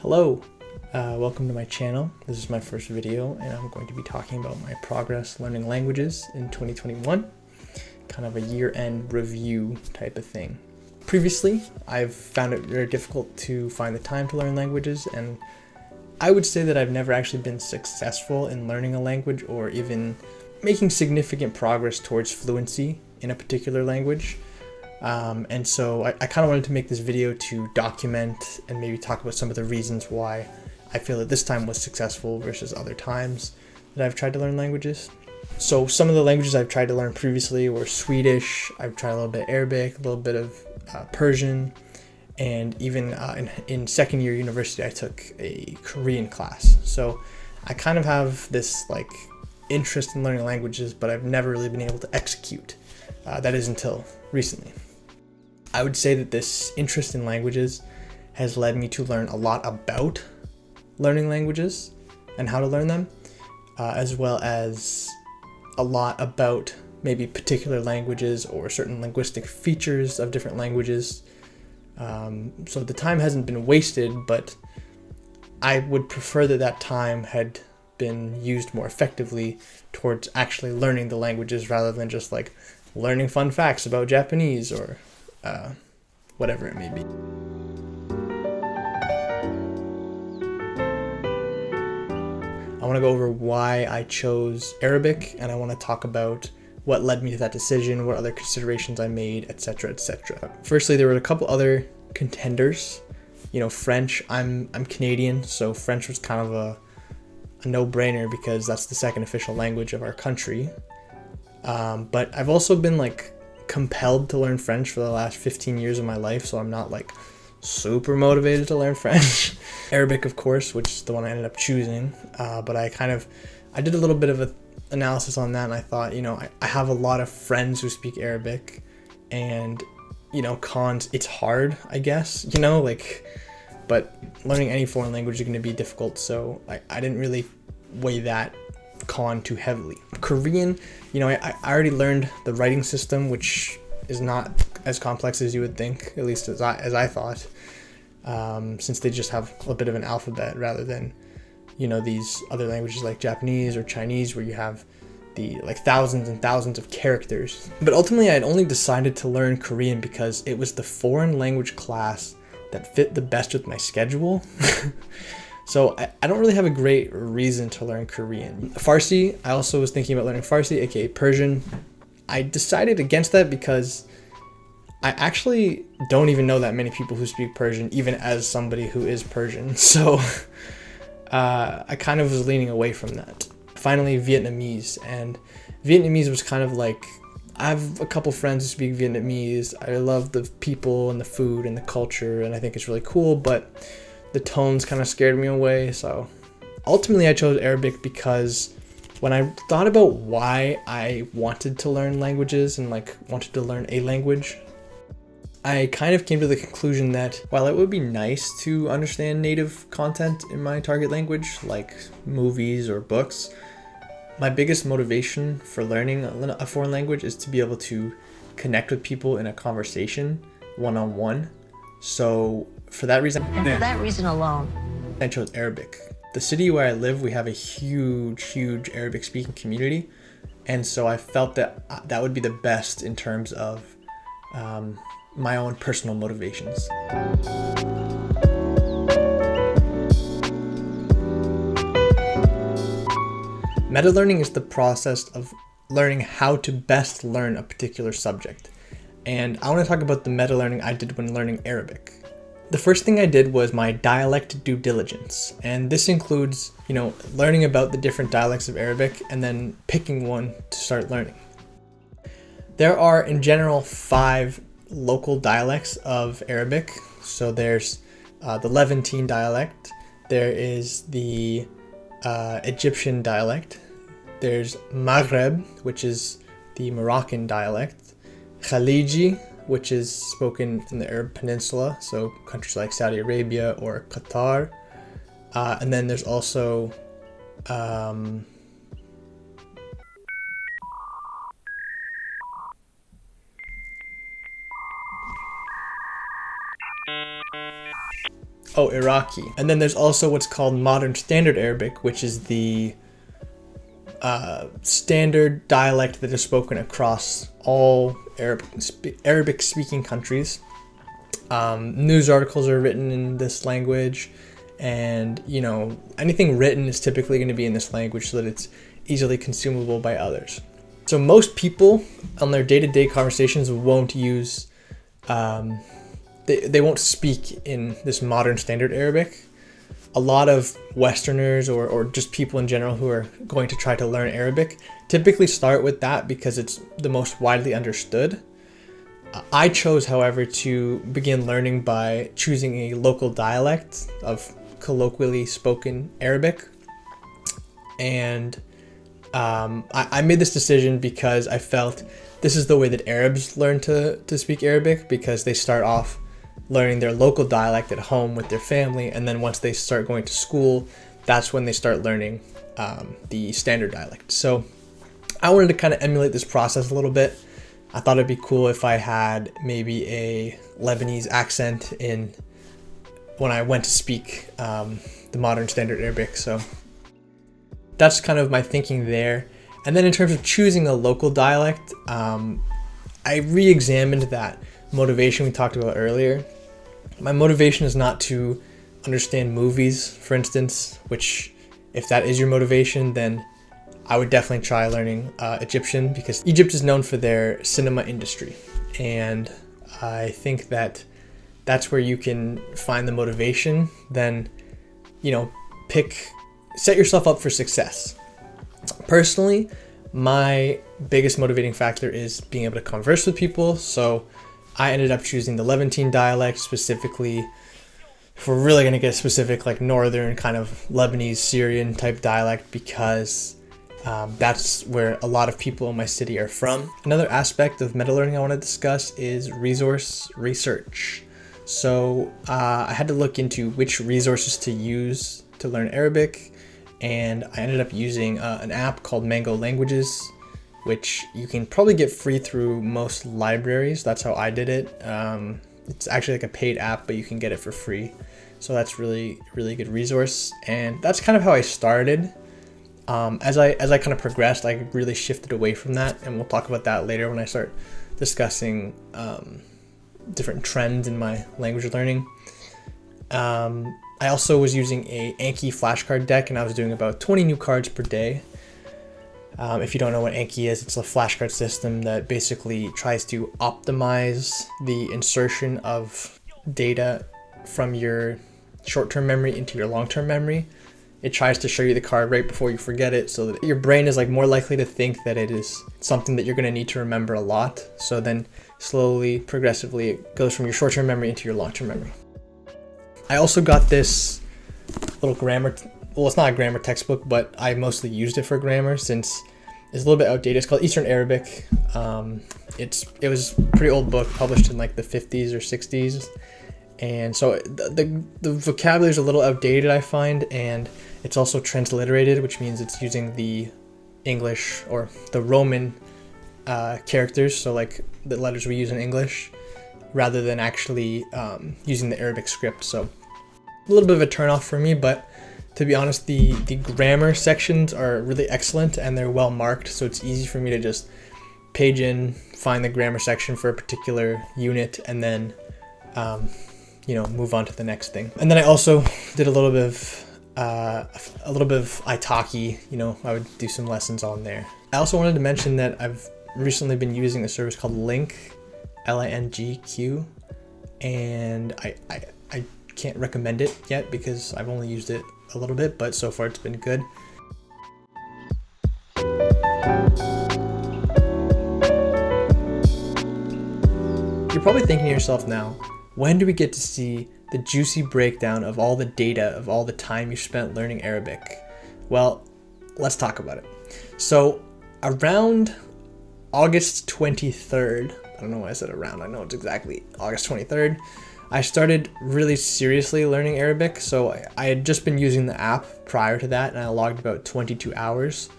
Hello, welcome to my channel. This is my first video and I'm going to be talking about my progress learning languages in 2021, kind of a year-end review type of thing. Previously, I've found it very difficult to find the time to learn languages, and I would say that I've never actually been successful in learning a language or even making significant progress towards fluency in a particular language. And so I kind of wanted to make this video to document and maybe talk about some of the reasons why I feel that this time was successful versus other times that I've tried to learn languages. So some of the languages I've tried to learn previously were Swedish, I've tried a little bit of Arabic, a little bit of Persian, and even in second year university I took a Korean class. So I kind of have this interest in learning languages, but I've never really been able to execute. That is until recently. I would say that this interest in languages has led me to learn a lot about learning languages and how to learn them, as well as a lot about maybe particular languages or certain linguistic features of different languages. So the time hasn't been wasted, but I would prefer that time had been used more effectively towards actually learning the languages rather than just learning fun facts about Japanese or whatever it may be. I want to go over why I chose Arabic, and I want to talk about what led me to that decision, what other considerations I made, etc., etc. Firstly, there were a couple other contenders. French. I'm Canadian, so French was kind of a no-brainer because that's the second official language of our country. But I've also been compelled to learn French for the last 15 years of my life, so I'm not super motivated to learn French. Arabic, of course, which is the one I ended up choosing, but I did a little bit of an analysis on that, and I thought, I have a lot of friends who speak Arabic, and cons, it's hard, I guess, but learning any foreign language is going to be difficult, so I didn't really weigh that con too heavily. Korean, I already learned the writing system, which is not as complex as you would think, at least as I thought, since they just have a bit of an alphabet rather than these other languages like Japanese or Chinese where you have the thousands and thousands of characters. But ultimately I had only decided to learn Korean because it was the foreign language class that fit the best with my schedule. So I don't really have a great reason to learn Korean. Farsi, I also was thinking about learning Farsi, aka Persian. I decided against that because I actually don't even know that many people who speak Persian, even as somebody who is Persian. So I kind of was leaning away from that. Finally, Vietnamese. And Vietnamese was kind of I have a couple friends who speak Vietnamese. I love the people and the food and the culture, and I think it's really cool, but the tones kind of scared me away. So ultimately I chose Arabic because when I thought about why I wanted to learn languages and wanted to learn a language, I kind of came to the conclusion that while it would be nice to understand native content in my target language, like movies or books, my biggest motivation for learning a foreign language is to be able to connect with people in a conversation one-on-one. So for that reason alone, I chose Arabic. The city where I live, we have a huge Arabic speaking community, and so I felt that that would be the best in terms of my own personal motivations. Meta learning is the process of learning how to best learn a particular subject. And I want to talk about the meta learning I did when learning Arabic. The first thing I did was my Dialect Due Diligence. And this includes, learning about the different dialects of Arabic and then picking one to start learning. There are, in general, 5 local dialects of Arabic. So there's the Levantine dialect, there is the Egyptian dialect, there's Maghreb, which is the Moroccan dialect, Khaliji, which is spoken in the Arab Peninsula, so countries like Saudi Arabia or Qatar, and then there's also Oh, Iraqi. And then there's also what's called Modern Standard Arabic, which is the standard dialect that is spoken across all Arabic speaking countries. News articles are written in this language, and anything written is typically going to be in this language so that it's easily consumable by others. So most people on their day-to-day conversations won't use they won't speak in this modern standard Arabic. A lot of Westerners or just people in general who are going to try to learn Arabic typically start with that because it's the most widely understood. I chose, however, to begin learning by choosing a local dialect of colloquially spoken Arabic. And I made this decision because I felt this is the way that Arabs learn to speak Arabic, because they start off learning their local dialect at home with their family, and then once they start going to school, that's when they start learning the standard dialect. So I wanted to kind of emulate this process a little bit. I thought it'd be cool if I had maybe a Lebanese accent when I went to speak the modern standard Arabic. So that's kind of my thinking there. And then in terms of choosing a local dialect, I re-examined that motivation we talked about earlier. My motivation is not to understand movies, for instance, which if that is your motivation, then I would definitely try learning Egyptian, because Egypt is known for their cinema industry. And I think that that's where you can find the motivation. Then, set yourself up for success. Personally, my biggest motivating factor is being able to converse with people. So I ended up choosing the Levantine dialect specifically. If we're really going to get specific, like northern kind of Lebanese Syrian type dialect, because that's where a lot of people in my city are from. Another aspect of meta learning I want to discuss is resource research. So I had to look into which resources to use to learn Arabic, and I ended up using an app called Mango Languages, which you can probably get free through most libraries. That's how I did it. It's actually like a paid app, but you can get it for free. So that's really, really good resource. And that's kind of how I started. As I kind of progressed, I really shifted away from that, and we'll talk about that later when I start discussing different trends in my language learning. I also was using a Anki flashcard deck, and I was doing about 20 new cards per day. If you don't know what Anki is, it's a flashcard system that basically tries to optimize the insertion of data from your short-term memory into your long-term memory. It tries to show you the card right before you forget it, so that your brain is more likely to think that it is something that you're going to need to remember a lot. So then slowly, progressively, it goes from your short-term memory into your long-term memory. I also got this little grammar, it's not a grammar textbook, but I mostly used it for grammar since it's a little bit outdated. It's called Eastern Arabic. It was a pretty old book, published in the 50s or 60s. And so the vocabulary is a little outdated, I find, and it's also transliterated, which means it's using the English or the Roman characters, so the letters we use in English, rather than actually using the Arabic script. So a little bit of a turnoff for me, but to be honest, the grammar sections are really excellent and they're well marked, so it's easy for me to just page in, find the grammar section for a particular unit, and then move on to the next thing. And then I also did a little bit of Italki. I would do some lessons on there. I also wanted to mention that I've recently been using a service called Link, Lingq, and I can't recommend it yet because I've only used it a little bit, but so far it's been good. You're probably thinking to yourself now, when do we get to see the juicy breakdown of all the data of all the time you spent learning Arabic? Well, let's talk about it. So around August 23rd, I don't know why I said around, I know it's exactly August 23rd, I started really seriously learning Arabic. So I had just been using the app prior to that, and I logged about 22 hours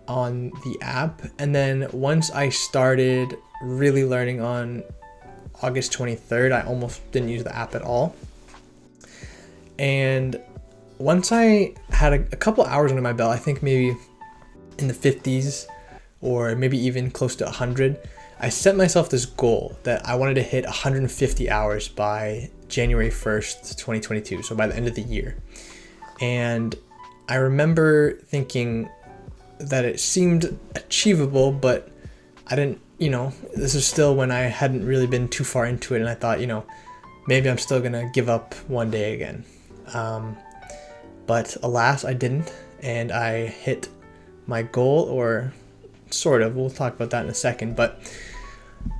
on the app. And then once I started really learning on August 23rd, I almost didn't use the app at all. And once I had a couple hours under my belt, I think maybe in the 50s or maybe even close to 100, I set myself this goal that I wanted to hit 150 hours by January 1st, 2022, so by the end of the year. And I remember thinking that it seemed achievable, but I didn't, this is still when I hadn't really been too far into it, and I thought, maybe I'm still gonna give up one day again. But alas, I didn't, and I hit my goal, or sort of. We'll talk about that in a second, but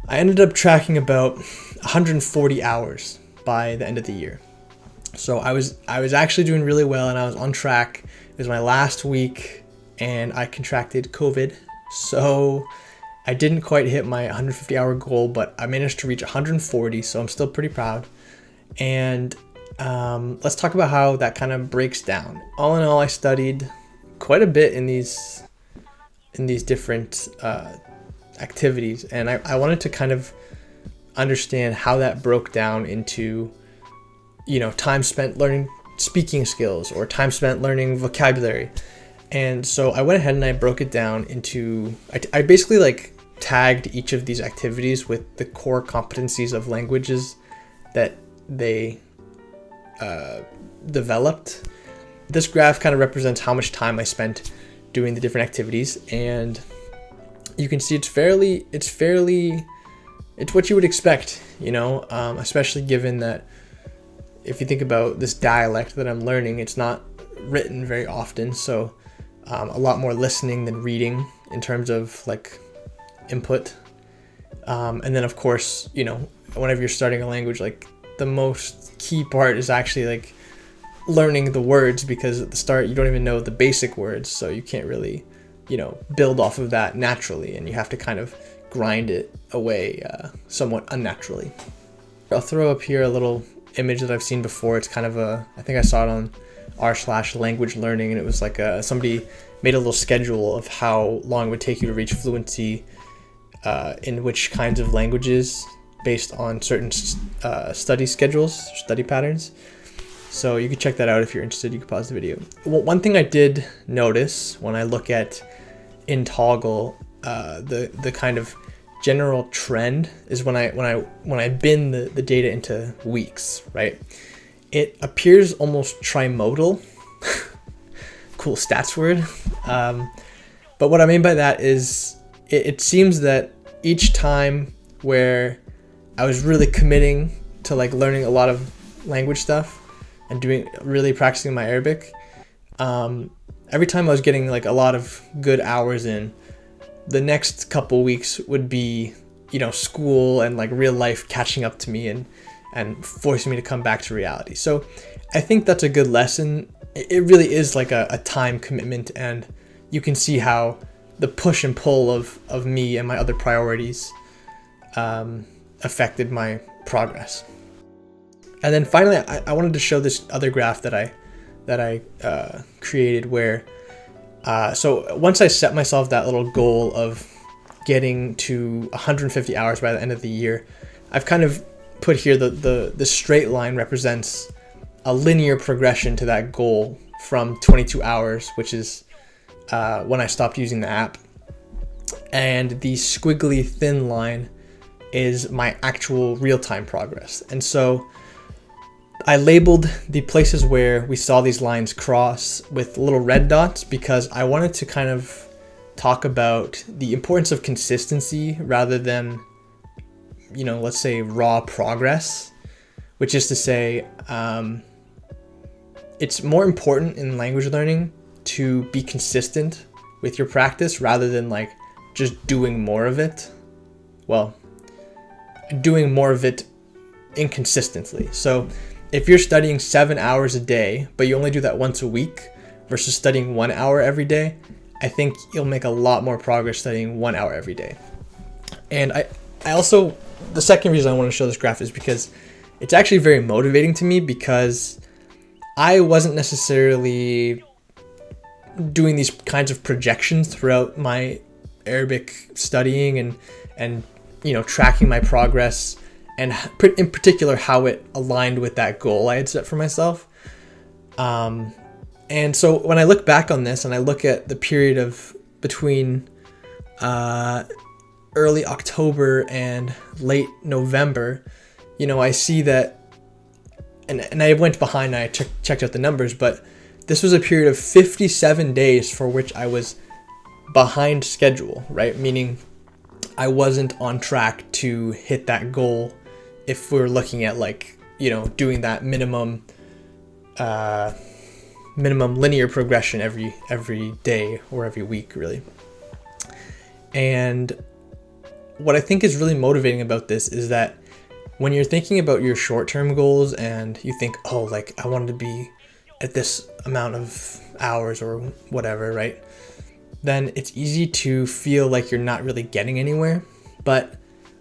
I ended up tracking about 140 hours by the end of the year. So I was actually doing really well, and I was on track. It was my last week, and I contracted COVID, so I didn't quite hit my 150 hour goal, but I managed to reach 140, so I'm still pretty proud. And let's talk about how that kind of breaks down. All in all, I studied quite a bit in these different activities, and I wanted to kind of understand how that broke down into time spent learning speaking skills or time spent learning vocabulary. And so I went ahead and I broke it down into, I basically tagged each of these activities with the core competencies of languages that they developed. This graph kind of represents how much time I spent doing the different activities, and you can see it's what you would expect, especially given that if you think about this dialect that I'm learning, it's not written very often, so a lot more listening than reading in terms of input. And then of course, whenever you're starting a language, the most key part is actually learning the words, because at the start you don't even know the basic words, so you can't really build off of that naturally, and you have to kind of grind it away somewhat unnaturally. I'll throw up here a little image that I've seen before. It's kind of I think I saw it on r/language learning, and it was somebody made a little schedule of how long it would take you to reach fluency in which kinds of languages based on certain study schedules, study patterns. So you can check that out if you're interested. You can pause the video. One thing I did notice when I look at in Toggle, the kind of general trend is when I bin the data into weeks, right? It appears almost trimodal. Cool stats word. But what I mean by that is it seems that each time where I was really committing to learning a lot of language stuff and really practicing my Arabic, every time I was getting a lot of good hours in, the next couple weeks would be, school and real life catching up to me and forcing me to come back to reality. So I think that's a good lesson. It really is a time commitment, and you can see how the push and pull of me and my other priorities affected my progress. And then finally, I wanted to show this other graph that I created where, so once I set myself that little goal of getting to 150 hours by the end of the year, I've kind of put here the straight line represents a linear progression to that goal from 22 hours, which is when I stopped using the app. And the squiggly thin line is my actual real-time progress. And so I labeled the places where we saw these lines cross with little red dots because I wanted to kind of talk about the importance of consistency rather than, let's say raw progress, which is to say, it's more important in language learning to be consistent with your practice rather than just doing more of it. Well, doing more of it inconsistently. So if you're studying 7 hours a day, but you only do that once a week versus studying 1 hour every day, I think you'll make a lot more progress studying 1 hour every day. And I also, the second reason I want to show this graph is because it's actually very motivating to me, because I wasn't necessarily doing these kinds of projections throughout my Arabic studying and tracking my progress and in particular how it aligned with that goal I had set for myself. And so when I look back on this and I look at the period of between early October and late November, you know, I see that, and I went behind and I checked out the numbers, but this was a period of 57 days for which I was behind schedule, right? Meaning I wasn't on track to hit that goal if we're looking at, like, you know, doing that minimum linear progression every day or every week, really. And what I think is really motivating about this is that when you're thinking about your short-term goals and you think, oh, like, I wanted to be at this amount of hours or whatever, right? Then it's easy to feel like you're not really getting anywhere. But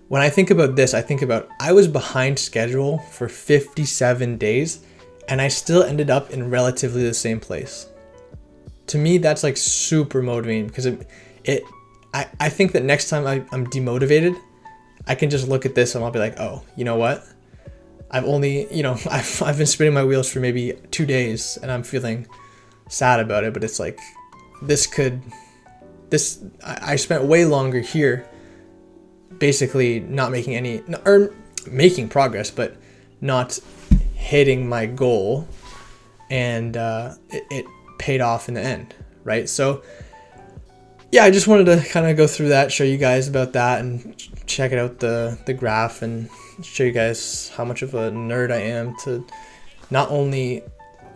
when I think about this, I think about I was behind schedule for 57 days and I still ended up in relatively the same place. To me, that's like super motivating, because I think that next time I'm demotivated, I can just look at this and I'll be like, oh, you know what? I've only, you know, I've been spinning my wheels for maybe 2 days and I'm feeling sad about it, but it's like, I spent way longer here basically not making any, or making progress, but not hitting my goal, and it paid off in the end, right? So yeah, I just wanted to kind of go through that, show you guys about that, and check it out, the graph, and show you guys how much of a nerd I am to not only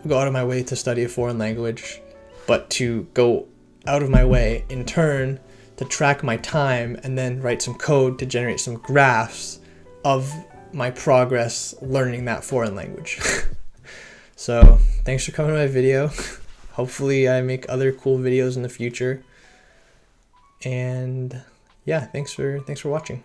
go out of my way to study a foreign language, but to go out of my way in turn to track my time and then write some code to generate some graphs of my progress learning that foreign language. So thanks for coming to my video. Hopefully I make other cool videos in the future. And yeah, thanks for watching.